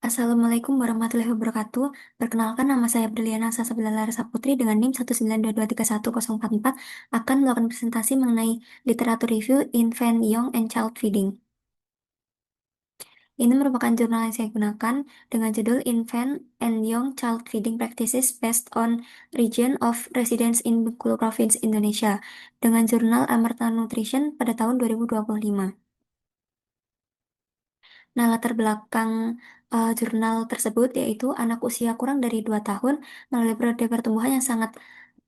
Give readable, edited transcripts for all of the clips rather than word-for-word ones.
Assalamualaikum warahmatullahi wabarakatuh. Perkenalkan nama saya Briliana Sasabila Larasa Putri dengan NIM 192231044 akan melakukan presentasi mengenai literatur review Infant, Young, and Child Feeding. Ini merupakan jurnal yang saya gunakan dengan judul Infant and Young Child Feeding Practices Based on Region of Residence in Bengkulu Province, Indonesia dengan jurnal Amarta Nutrition pada tahun 2025. Nah, latar belakang jurnal tersebut yaitu anak usia kurang dari 2 tahun melalui periode pertumbuhan yang sangat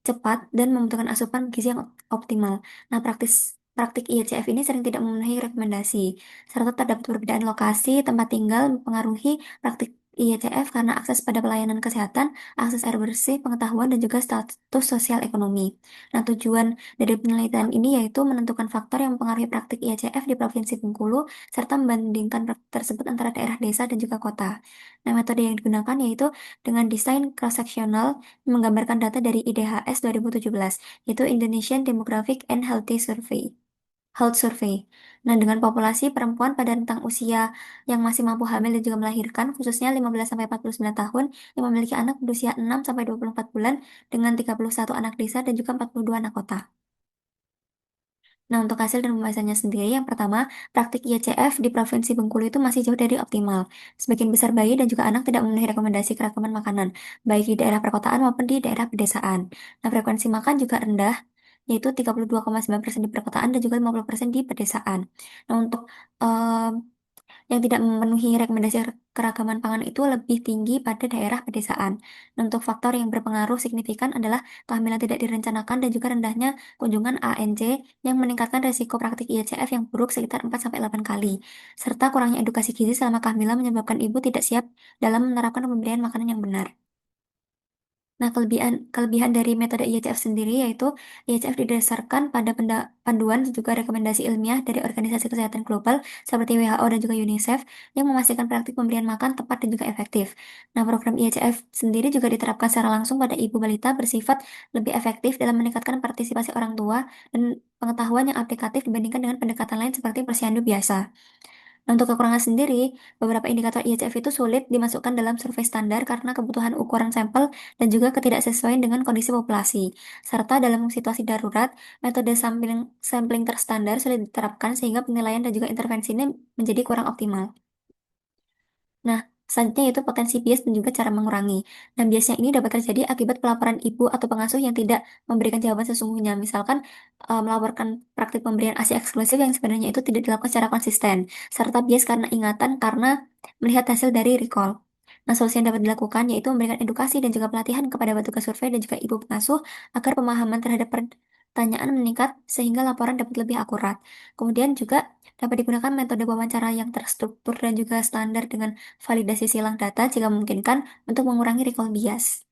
cepat dan membutuhkan asupan gizi yang optimal. Nah, praktik IECF ini sering tidak memenuhi rekomendasi, serta terdapat perbedaan lokasi, tempat tinggal mempengaruhi praktik IECF karena akses pada pelayanan kesehatan, akses air bersih, pengetahuan, dan juga status sosial ekonomi. Nah, tujuan dari penelitian ini yaitu menentukan faktor yang mempengaruhi praktik IECF di Provinsi Bengkulu serta membandingkan praktik tersebut antara daerah desa dan juga kota. Nah, metode yang digunakan yaitu dengan desain cross-sectional menggambarkan data dari IDHS 2017, yaitu Indonesian Demographic and Health Survey. Nah, dengan populasi perempuan pada rentang usia yang masih mampu hamil dan juga melahirkan, khususnya 15-49 tahun, yang memiliki anak berusia 6-24 bulan, dengan 31 anak desa dan juga 42 anak kota. Nah, untuk hasil dan pembahasannya sendiri, yang pertama, praktik ICF di Provinsi Bengkulu itu masih jauh dari optimal. Sebagian besar bayi dan juga anak tidak memenuhi rekomendasi keragaman makanan, baik di daerah perkotaan maupun di daerah pedesaan. Nah, frekuensi makan juga rendah, yaitu 32,9% di perkotaan dan juga 50% di pedesaan. Nah, untuk yang tidak memenuhi rekomendasi keragaman pangan itu lebih tinggi pada daerah pedesaan. Dan untuk faktor yang berpengaruh signifikan adalah kehamilan tidak direncanakan dan juga rendahnya kunjungan ANC yang meningkatkan resiko praktik ICF yang buruk sekitar 4-8 kali. Serta kurangnya edukasi gizi selama kehamilan menyebabkan ibu tidak siap dalam menerapkan pemberian makanan yang benar. Nah, kelebihan dari metode IHF sendiri yaitu IHF didasarkan pada panduan dan juga rekomendasi ilmiah dari Organisasi Kesehatan Global seperti WHO dan juga UNICEF yang memastikan praktik pemberian makan tepat dan juga efektif. Nah, program IHF sendiri juga diterapkan secara langsung pada ibu balita bersifat lebih efektif dalam meningkatkan partisipasi orang tua dan pengetahuan yang aplikatif dibandingkan dengan pendekatan lain seperti posyandu biasa. Nah, untuk kekurangan sendiri, beberapa indikator IHF itu sulit dimasukkan dalam survei standar karena kebutuhan ukuran sampel dan juga ketidaksesuaian dengan kondisi populasi. Serta dalam situasi darurat, metode sampling terstandar sulit diterapkan sehingga penilaian dan juga intervensinya menjadi kurang optimal. Nah, selanjutnya yaitu potensi bias dan juga cara mengurangi. Nah, biasnya ini dapat terjadi akibat pelaporan ibu atau pengasuh yang tidak memberikan jawaban sesungguhnya. Misalkan, melaporkan praktik pemberian ASI eksklusif yang sebenarnya itu tidak dilakukan secara konsisten. Serta bias karena ingatan karena melihat hasil dari recall. Nah, solusi yang dapat dilakukan yaitu memberikan edukasi dan juga pelatihan kepada petugas survei dan juga ibu pengasuh agar pemahaman terhadap pertanyaan meningkat sehingga laporan dapat lebih akurat. Kemudian juga dapat digunakan metode wawancara yang terstruktur dan juga standar dengan validasi silang data jika memungkinkan untuk mengurangi recall bias.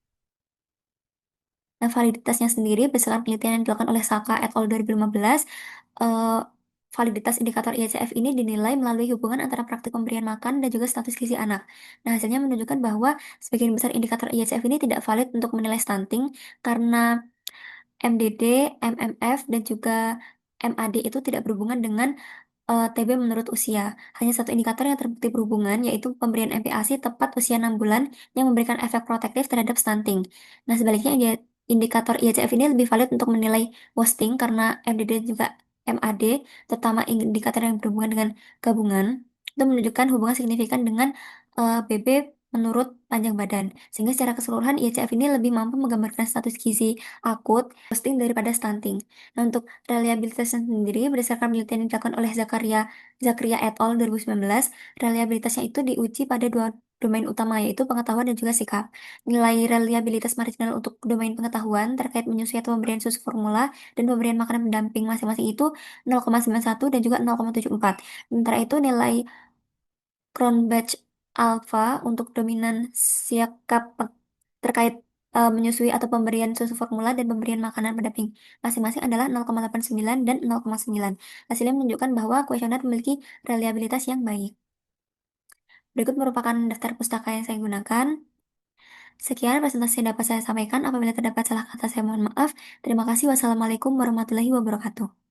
Nah, validitasnya sendiri berdasarkan penelitian yang dilakukan oleh Saka et al. 2015, eh, validitas indikator IHCF ini dinilai melalui hubungan antara praktik pemberian makan dan juga status gizi anak. Nah, hasilnya menunjukkan bahwa sebagian besar indikator IHCF ini tidak valid untuk menilai stunting karena MDD, MMF, dan juga MAD itu tidak berhubungan dengan TB menurut usia. Hanya satu indikator yang terbukti berhubungan, yaitu pemberian MPASI tepat usia 6 bulan yang memberikan efek protektif terhadap stunting. Nah, sebaliknya indikator IHCF ini lebih valid untuk menilai wasting karena MDD juga MAD, terutama indikator yang berhubungan dengan gabungan, itu menunjukkan hubungan signifikan dengan BB menurut panjang badan. Sehingga secara keseluruhan IHCF ini lebih mampu menggambarkan status gizi akut, wasting daripada stunting. Nah, untuk reliabilitasnya sendiri, berdasarkan penelitian yang dilakukan oleh Zakaria et al. 2019, reliabilitasnya itu diuji pada dua domain utama, yaitu pengetahuan dan juga sikap. Nilai reliabilitas marginal untuk domain pengetahuan terkait menyusui atau pemberian susu formula dan pemberian makanan pendamping masing-masing itu 0,91 dan juga 0,74. Sementara itu nilai Cronbach alpha untuk dominan sikap terkait menyusui atau pemberian susu formula dan pemberian makanan pendamping masing-masing adalah 0,89 dan 0,9. Hasilnya menunjukkan bahwa kuesioner memiliki reliabilitas yang baik. Berikut merupakan daftar pustaka yang saya gunakan. Sekian presentasi yang dapat saya sampaikan. Apabila terdapat salah kata, saya mohon maaf. Terima kasih. Wassalamualaikum warahmatullahi wabarakatuh.